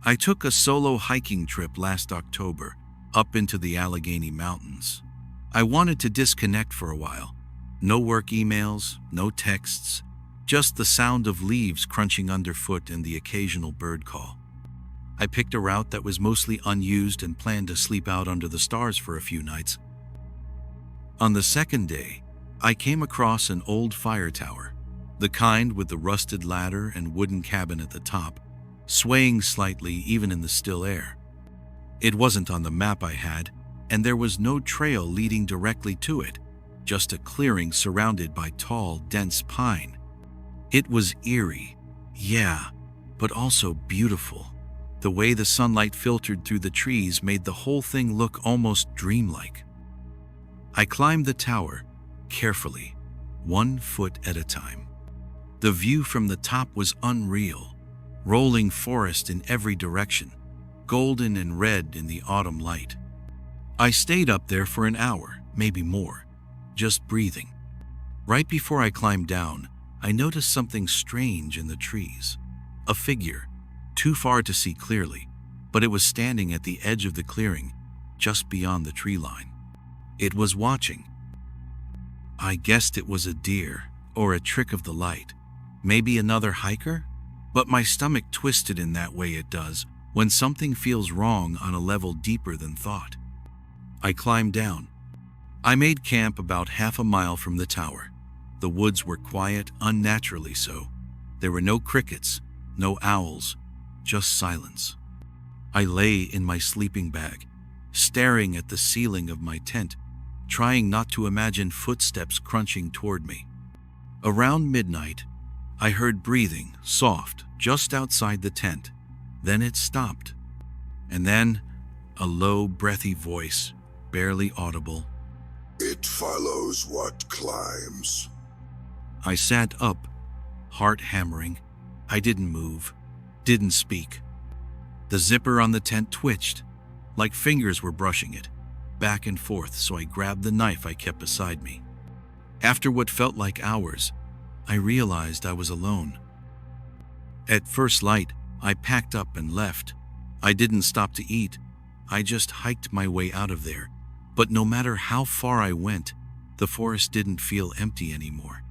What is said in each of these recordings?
I took a solo hiking trip last October up into the Allegheny Mountains. I wanted to disconnect for a while. No work emails, no texts, just the sound of leaves crunching underfoot and the occasional bird call. I picked a route that was mostly unused and planned to sleep out under the stars for a few nights. On the second day, I came across an old fire tower, the kind with the rusted ladder and wooden cabin at the top, swaying slightly even in the still air. It wasn't on the map I had, and there was no trail leading directly to it, just a clearing surrounded by tall, dense pine. It was eerie, yeah, but also beautiful. The way the sunlight filtered through the trees made the whole thing look almost dreamlike. I climbed the tower, carefully, 1 foot at a time. The view from the top was unreal, rolling forest in every direction, golden and red in the autumn light. I stayed up there for an hour, maybe more, just breathing. Right before I climbed down, I noticed something strange in the trees. A figure, too far to see clearly, but it was standing at the edge of the clearing, just beyond the tree line. It was watching. I guessed it was a deer, or a trick of the light. Maybe another hiker? But my stomach twisted in that way it does when something feels wrong on a level deeper than thought. I climbed down. I made camp about half a mile from the tower. The woods were quiet, unnaturally so. There were no crickets, no owls, just silence. I lay in my sleeping bag, staring at the ceiling of my tent, trying not to imagine footsteps crunching toward me. Around midnight, I heard breathing, soft, just outside the tent. Then it stopped. And then, a low, breathy voice, barely audible. It follows what climbs. I sat up, heart hammering. I didn't move, didn't speak. The zipper on the tent twitched, like fingers were brushing it, back and forth, so I grabbed the knife I kept beside me. After what felt like hours, I realized I was alone. At first light, I packed up and left. I didn't stop to eat. I just hiked my way out of there. But no matter how far I went, the forest didn't feel empty anymore.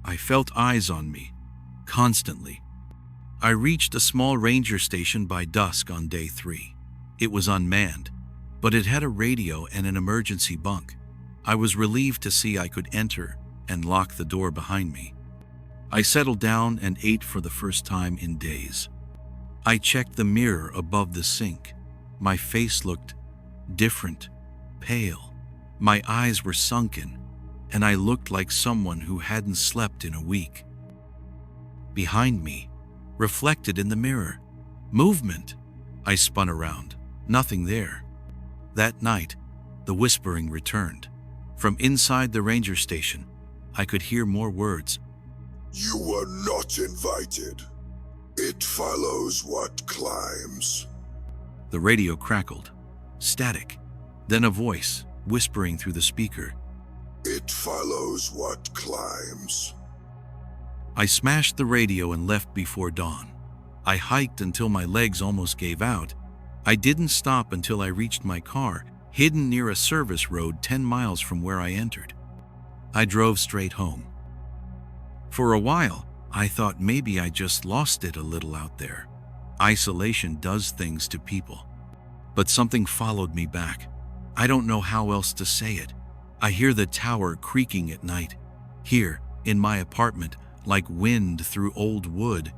I felt eyes on me, constantly. I reached a small ranger station by dusk on day 3. It was unmanned, but it had a radio and an emergency bunk. I was relieved to see I could enter and lock the door behind me. I settled down and ate for the first time in days. I checked the mirror above the sink. My face looked different, pale. My eyes were sunken, and I looked like someone who hadn't slept in a week. Behind me, reflected in the mirror, movement. I spun around. Nothing there. That night, the whispering returned. From inside the ranger station, I could hear more words. You were not invited. It follows what climbs. The radio crackled. Static. Then a voice, whispering through the speaker. It follows what climbs. I smashed the radio and left before dawn. I hiked until my legs almost gave out. I didn't stop until I reached my car, hidden near a service road 10 miles from where I entered. I drove straight home. For a while, I thought maybe I just lost it a little out there. Isolation does things to people. But something followed me back. I don't know how else to say it. I hear the tower creaking at night. Here, in my apartment, like wind through old wood.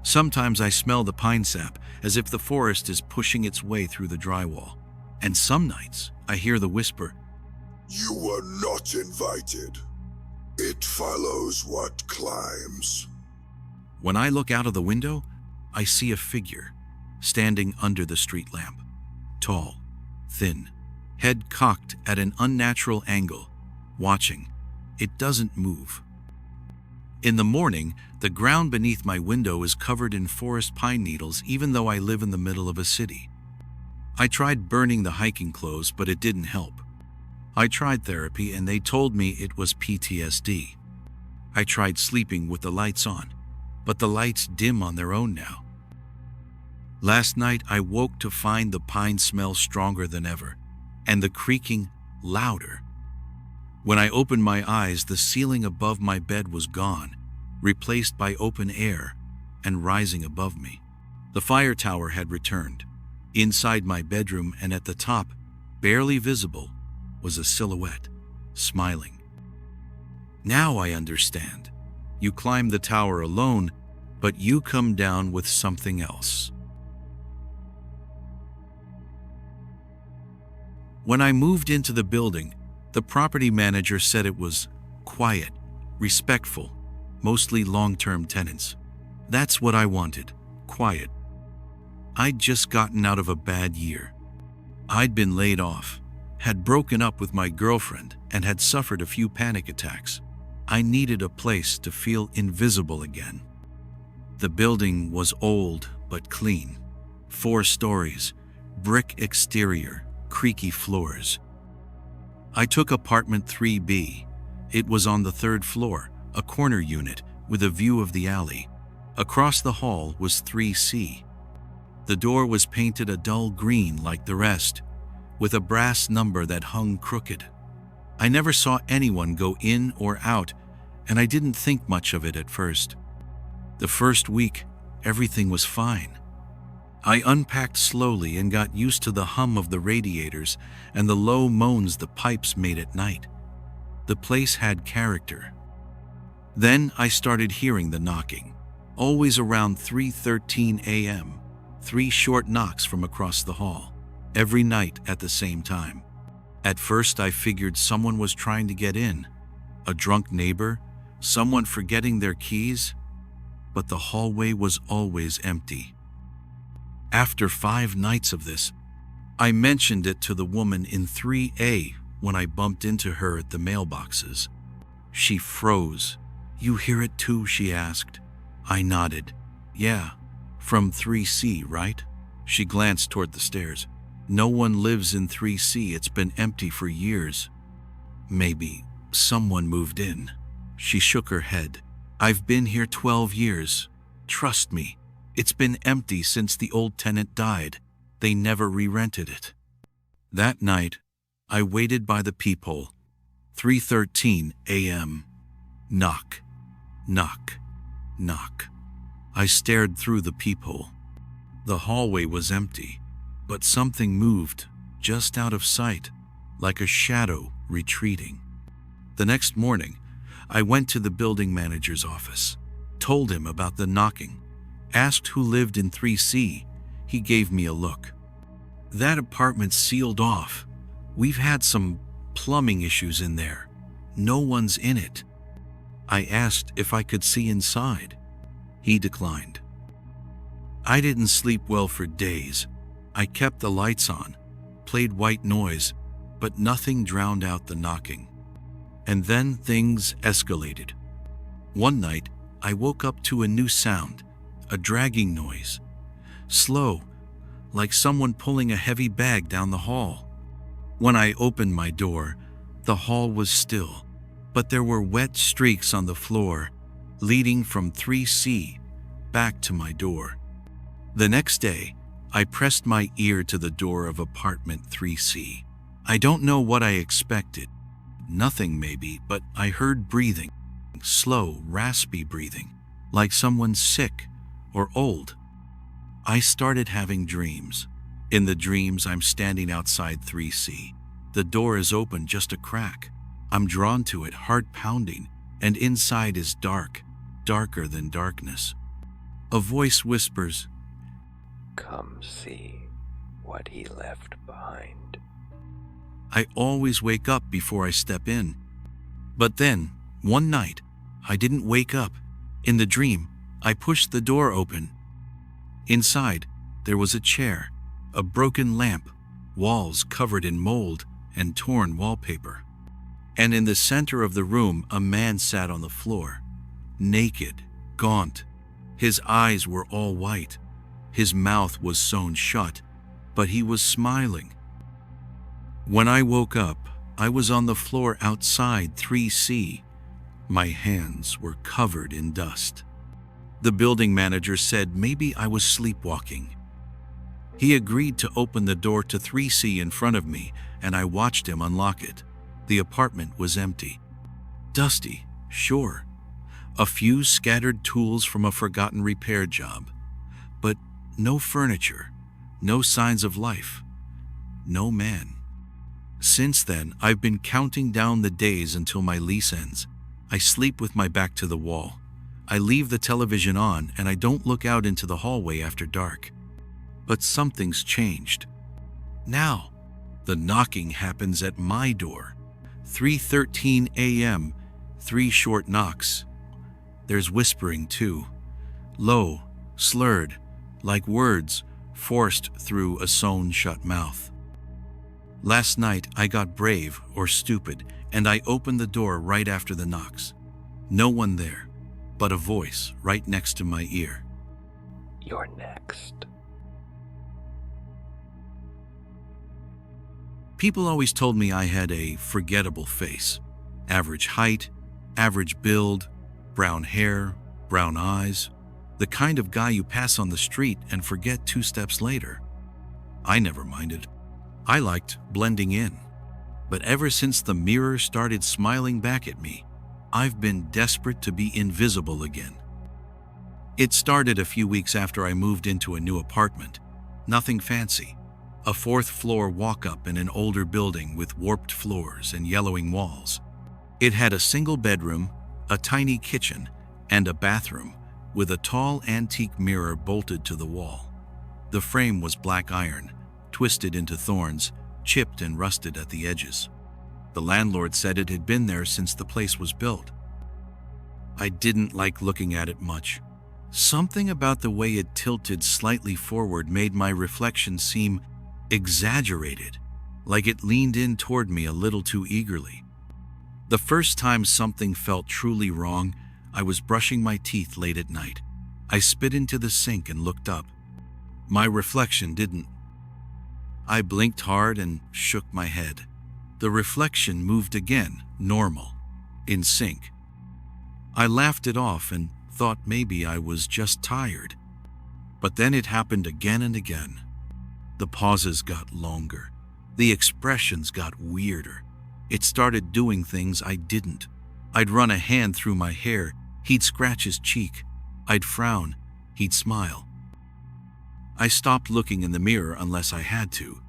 Sometimes I smell the pine sap, as if the forest is pushing its way through the drywall. And some nights, I hear the whisper. You were not invited. It follows what climbs. When I look out of the window, I see a figure, standing under the street lamp. Tall, thin, head cocked at an unnatural angle, watching. It doesn't move. In the morning, the ground beneath my window is covered in forest pine needles, even though I live in the middle of a city. I tried burning the hiking clothes, but it didn't help. I tried therapy and they told me it was PTSD. I tried sleeping with the lights on, but the lights dim on their own now. Last night I woke to find the pine smell stronger than ever, and the creaking louder. When I opened my eyes, the ceiling above my bed was gone, replaced by open air and rising above me. The fire tower had returned. Inside my bedroom and at the top, barely visible, was a silhouette, smiling. Now I understand. You climb the tower alone, but you come down with something else. When I moved into the building, the property manager said it was quiet, respectful, mostly long-term tenants. That's what I wanted, quiet. I'd just gotten out of a bad year. I'd been laid off, had broken up with my girlfriend, and had suffered a few panic attacks. I needed a place to feel invisible again. The building was old but clean. 4 stories, brick exterior, creaky floors. I took apartment 3B. It was on the 3rd floor, a corner unit with a view of the alley. Across the hall was 3C. The door was painted a dull green like the rest, with a brass number that hung crooked. I never saw anyone go in or out, and I didn't think much of it at first. The first week, everything was fine. I unpacked slowly and got used to the hum of the radiators and the low moans the pipes made at night. The place had character. Then I started hearing the knocking, always around 3:13 a.m., 3 short knocks from across the hall, every night at the same time. At first I figured someone was trying to get in, a drunk neighbor, someone forgetting their keys, but the hallway was always empty. After 5 nights of this, I mentioned it to the woman in 3A when I bumped into her at the mailboxes. She froze. "You hear it too?" she asked. I nodded. "Yeah, from 3C, right?" She glanced toward the stairs. "No one lives in 3C. It's been empty for years." "Maybe someone moved in." She shook her head. "I've been here 12 years. Trust me. It's been empty since the old tenant died. They never re-rented it." That night, I waited by the peephole. 3:13 a.m. Knock, knock, knock. I stared through the peephole. The hallway was empty, but something moved, just out of sight, like a shadow retreating. The next morning, I went to the building manager's office, told him about the knocking, asked who lived in 3C. He gave me a look. "That apartment's sealed off. We've had some plumbing issues in there. No one's in it." I asked if I could see inside. He declined. I didn't sleep well for days. I kept the lights on, played white noise, but nothing drowned out the knocking. And then things escalated. One night, I woke up to a new sound, a dragging noise. Slow, like someone pulling a heavy bag down the hall. When I opened my door, the hall was still, but there were wet streaks on the floor, leading from 3C back to my door. The next day, I pressed my ear to the door of apartment 3C. I don't know what I expected. Nothing maybe, but I heard breathing, slow, raspy breathing, like someone sick or old. I started having dreams. In the dreams, I'm standing outside 3C. The door is open just a crack. I'm drawn to it, heart pounding, and inside is dark, darker than darkness. A voice whispers, "Come see what he left behind." I always wake up before I step in. But then, one night, I didn't wake up. In the dream, I pushed the door open. Inside, there was a chair, a broken lamp, walls covered in mold and torn wallpaper. And in the center of the room, a man sat on the floor, naked, gaunt. His eyes were all white. His mouth was sewn shut, but he was smiling. When I woke up, I was on the floor outside 3C. My hands were covered in dust. The building manager said maybe I was sleepwalking. He agreed to open the door to 3C in front of me, and I watched him unlock it. The apartment was empty. Dusty, sure. A few scattered tools from a forgotten repair job. But no furniture, no signs of life, no man. Since then, I've been counting down the days until my lease ends. I sleep with my back to the wall. I leave the television on, and I don't look out into the hallway after dark. But something's changed. Now, the knocking happens at my door. 3:13 a.m., 3 short knocks. There's whispering too. Low, slurred, like words forced through a sewn-shut mouth. Last night, I got brave or stupid, and I opened the door right after the knocks. No one there, but a voice right next to my ear. You're next. People always told me I had a forgettable face. Average height, average build, brown hair, brown eyes. The kind of guy you pass on the street and forget 2 steps later. I never minded. I liked blending in. But ever since the mirror started smiling back at me, I've been desperate to be invisible again. It started a few weeks after I moved into a new apartment. Nothing fancy. A 4th floor walk-up in an older building with warped floors and yellowing walls. It had a single bedroom, a tiny kitchen, and a bathroom with a tall antique mirror bolted to the wall. The frame was black iron, twisted into thorns, chipped and rusted at the edges. The landlord said it had been there since the place was built. I didn't like looking at it much. Something about the way it tilted slightly forward made my reflection seem exaggerated, like it leaned in toward me a little too eagerly. The first time something felt truly wrong, I was brushing my teeth late at night. I spit into the sink and looked up. My reflection didn't. I blinked hard and shook my head. The reflection moved again, normal, in sync. I laughed it off and thought maybe I was just tired. But then it happened again and again. The pauses got longer. The expressions got weirder. It started doing things I didn't. I'd run a hand through my hair. He'd scratch his cheek. I'd frown. He'd smile. I stopped looking in the mirror unless I had to.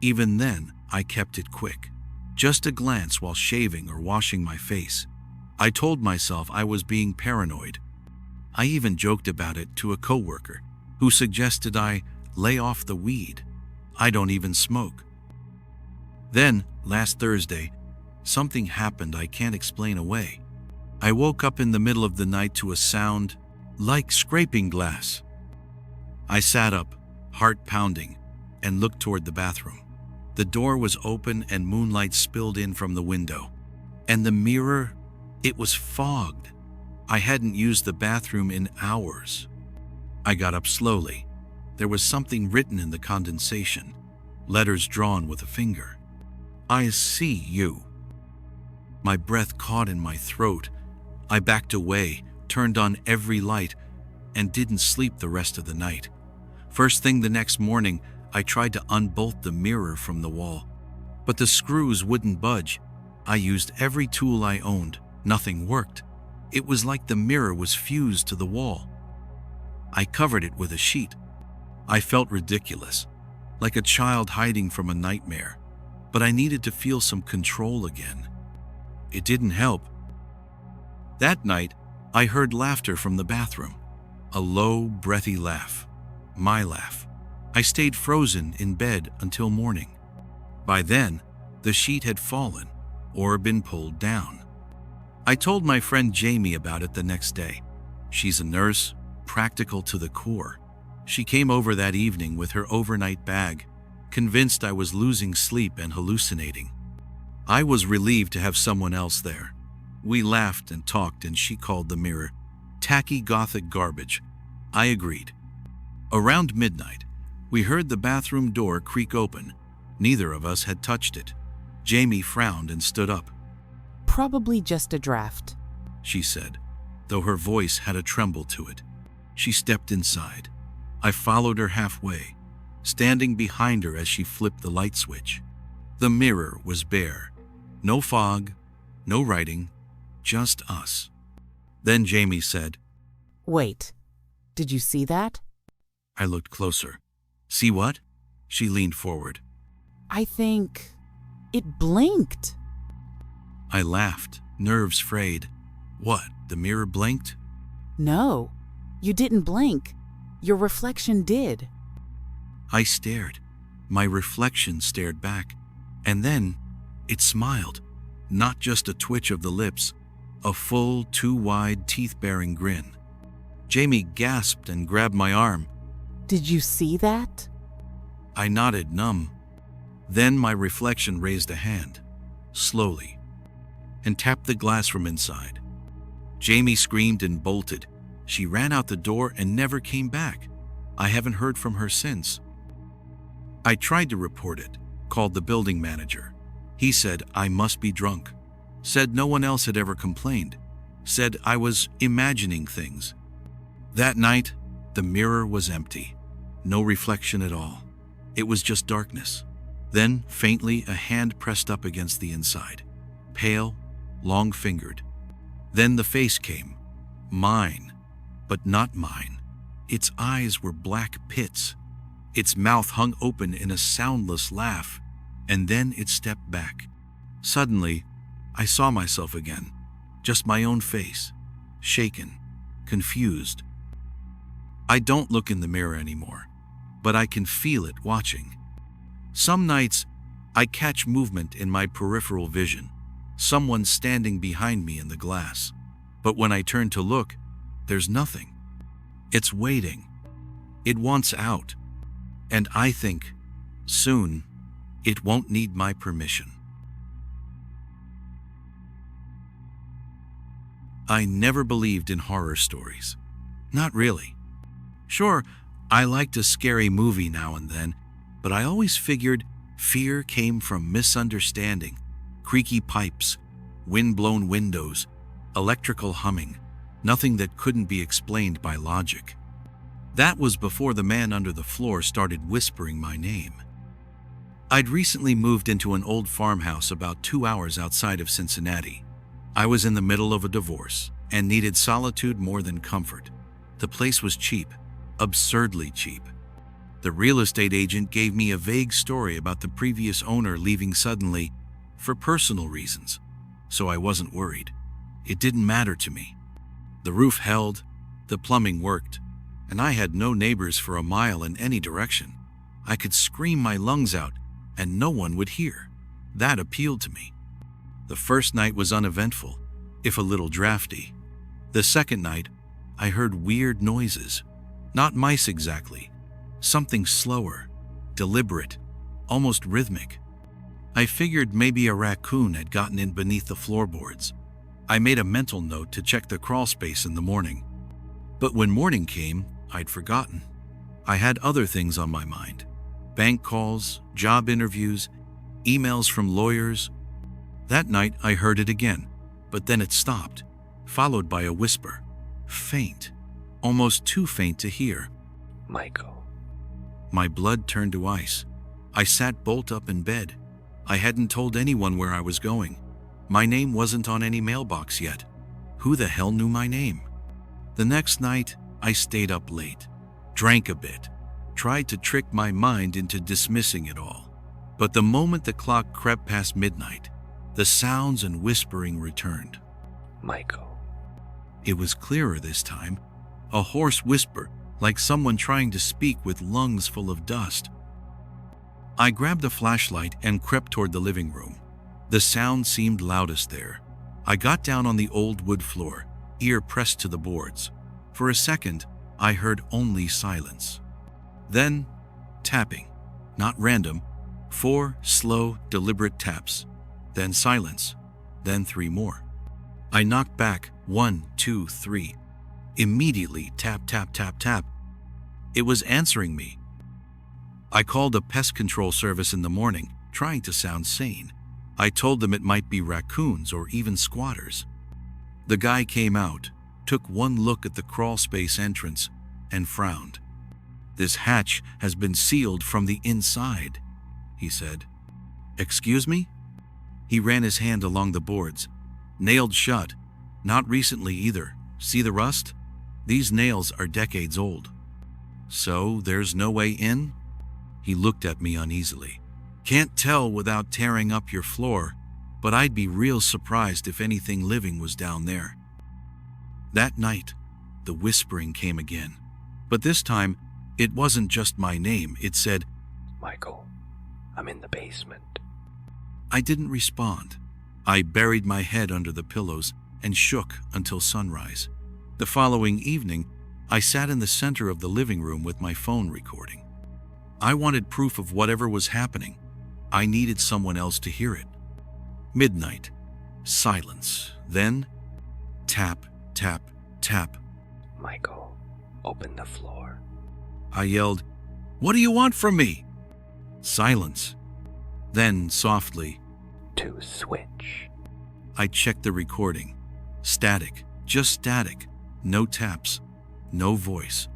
Even then, I kept it quick. Just a glance while shaving or washing my face. I told myself I was being paranoid. I even joked about it to a coworker who suggested I lay off the weed. I don't even smoke. Then, last Thursday, something happened I can't explain away. I woke up in the middle of the night to a sound like scraping glass. I sat up, heart pounding, and looked toward the bathroom. The door was open and moonlight spilled in from the window. And the mirror, it was fogged. I hadn't used the bathroom in hours. I got up slowly. There was something written in the condensation, letters drawn with a finger. I see you. My breath caught in my throat. I backed away, turned on every light, and didn't sleep the rest of the night. First thing the next morning, I tried to unbolt the mirror from the wall, but the screws wouldn't budge. I used every tool I owned. Nothing worked. It was like the mirror was fused to the wall. I covered it with a sheet. I felt ridiculous, like a child hiding from a nightmare, but I needed to feel some control again. It didn't help. That night, I heard laughter from the bathroom, a low, breathy laugh. My laugh. I stayed frozen in bed until morning. By then, the sheet had fallen or been pulled down. I told my friend Jamie about it the next day. She's a nurse, practical to the core. She came over that evening with her overnight bag, convinced I was losing sleep and hallucinating. I was relieved to have someone else there. We laughed and talked, and she called the mirror tacky gothic garbage. I agreed. Around midnight, we heard the bathroom door creak open. Neither of us had touched it. Jamie frowned and stood up. Probably just a draft, she said, though her voice had a tremble to it. She stepped inside. I followed her halfway. standing behind her as she flipped the light switch. The mirror was bare. No fog, no writing, just us. Then Jamie said, Wait, did you see that? I looked closer. See what? She leaned forward. I think it blinked. I laughed, nerves frayed. What, the mirror blinked? No, you didn't blink. Your reflection did. I stared. My reflection stared back. And then it smiled. Not just a twitch of the lips, a full, too-wide, teeth-baring grin. Jamie gasped and grabbed my arm. Did you see that? I nodded, numb. Then my reflection raised a hand, slowly, and tapped the glass from inside. Jamie screamed and bolted. She ran out the door and never came back. I haven't heard from her since. I tried to report it, called the building manager. He said I must be drunk. Said no one else had ever complained. Said I was imagining things. That night, the mirror was empty. No reflection at all. It was just darkness. Then, faintly, a hand pressed up against the inside. Pale, long-fingered. Then the face came. Mine, but not mine. Its eyes were black pits. Its mouth hung open in a soundless laugh, and then it stepped back. Suddenly, I saw myself again. Just my own face. Shaken, confused. I don't look in the mirror anymore, but I can feel it watching. Some nights, I catch movement in my peripheral vision. Someone standing behind me in the glass. But when I turn to look, there's nothing. It's waiting. It wants out. And I think, soon, it won't need my permission. I never believed in horror stories. Not really. Sure, I liked a scary movie now and then, but I always figured fear came from misunderstanding, creaky pipes, wind-blown windows, electrical humming, nothing that couldn't be explained by logic. That was before the man under the floor started whispering my name. I'd recently moved into an old farmhouse about 2 hours outside of Cincinnati. I was in the middle of a divorce and needed solitude more than comfort. The place was cheap, absurdly cheap. The real estate agent gave me a vague story about the previous owner leaving suddenly for personal reasons, so I wasn't worried. It didn't matter to me. The roof held, the plumbing worked, and I had no neighbors for a mile in any direction. I could scream my lungs out and no one would hear. That appealed to me. The first night was uneventful, if a little drafty. The second night, I heard weird noises. Not mice exactly. Something slower, deliberate, almost rhythmic. I figured maybe a raccoon had gotten in beneath the floorboards. I made a mental note to check the crawl space in the morning. But when morning came, I'd forgotten. I had other things on my mind. Bank calls, job interviews, emails from lawyers. That night I heard it again, but then it stopped, followed by a whisper. Faint, almost too faint to hear. Michael. My blood turned to ice. I sat bolt up in bed. I hadn't told anyone where I was going. My name wasn't on any mailbox yet. Who the hell knew my name? The next night, I stayed up late, drank a bit, tried to trick my mind into dismissing it all. But the moment the clock crept past midnight, the sounds and whispering returned. Michael. It was clearer this time, a hoarse whisper, like someone trying to speak with lungs full of dust. I grabbed a flashlight and crept toward the living room. The sound seemed loudest there. I got down on the old wood floor, ear pressed to the boards. For a second, I heard only silence. Then, tapping. Not random. 4 slow, deliberate taps. Then silence. Then 3 more. I knocked back. 1, 2, 3. Immediately, tap, tap, tap, tap. It was answering me. I called a pest control service in the morning, trying to sound sane. I told them it might be raccoons or even squatters. The guy came out, took one look at the crawl space entrance, and frowned. This hatch has been sealed from the inside, he said. Excuse me? He ran his hand along the boards. Nailed shut. Not recently either. See the rust? These nails are decades old. So there's no way in? He looked at me uneasily. Can't tell without tearing up your floor, but I'd be real surprised if anything living was down there. That night, the whispering came again. But this time, it wasn't just my name. It said, Michael, I'm in the basement. I didn't respond. I buried my head under the pillows and shook until sunrise. The following evening, I sat in the center of the living room with my phone recording. I wanted proof of whatever was happening. I needed someone else to hear it. Midnight. Silence. Then, tap, tap, tap. Michael, open the floor. I yelled, "What do you want from me?" Silence. Then, softly, To switch. I checked the recording. Static. Just static. No taps. No voice.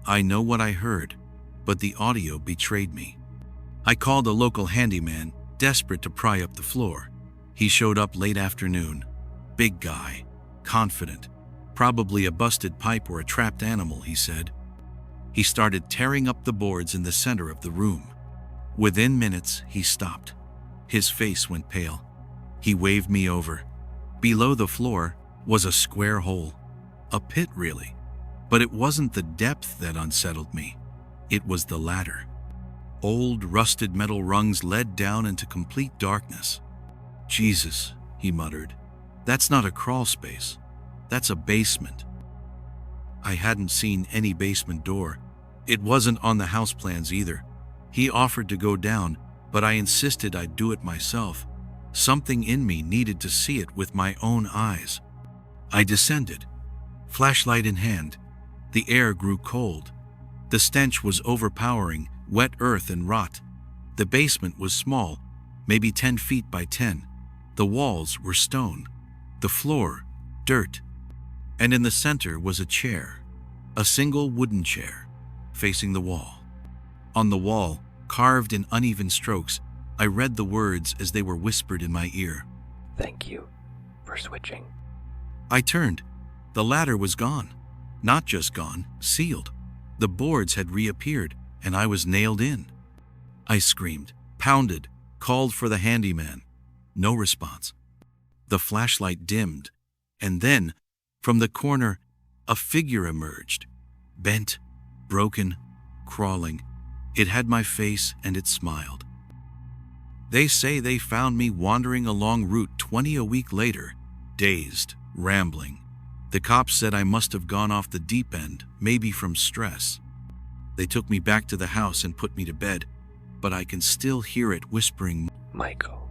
I know what I heard, but the audio betrayed me. I called a local handyman, desperate to pry up the floor. He showed up late afternoon. Big guy. Confident. Probably a busted pipe or a trapped animal, he said. He started tearing up the boards in the center of the room. Within minutes, he stopped. His face went pale. He waved me over. Below the floor was a square hole. A pit, really. But it wasn't the depth that unsettled me. It was the ladder. Old, rusted metal rungs led down into complete darkness. Jesus, he muttered. That's not a crawl space. That's a basement. I hadn't seen any basement door. It wasn't on the house plans either. He offered to go down, but I insisted I'd do it myself. Something in me needed to see it with my own eyes. I descended, flashlight in hand. The air grew cold. The stench was overpowering, wet earth and rot. The basement was small, maybe 10 feet by 10. The walls were stone. The floor, dirt. And in the center was a chair, a single wooden chair, facing the wall. On the wall, carved in uneven strokes, I read the words as they were whispered in my ear. Thank you for switching. I turned. The ladder was gone. Not just gone, sealed. The boards had reappeared, and I was nailed in. I screamed, pounded, called for the handyman. No response. The flashlight dimmed, and then, from the corner, a figure emerged. Bent, broken, crawling. It had my face and it smiled. They say they found me wandering along Route 20 a week later, dazed, rambling. The cops said I must have gone off the deep end, maybe from stress. They took me back to the house and put me to bed, but I can still hear it whispering, Michael,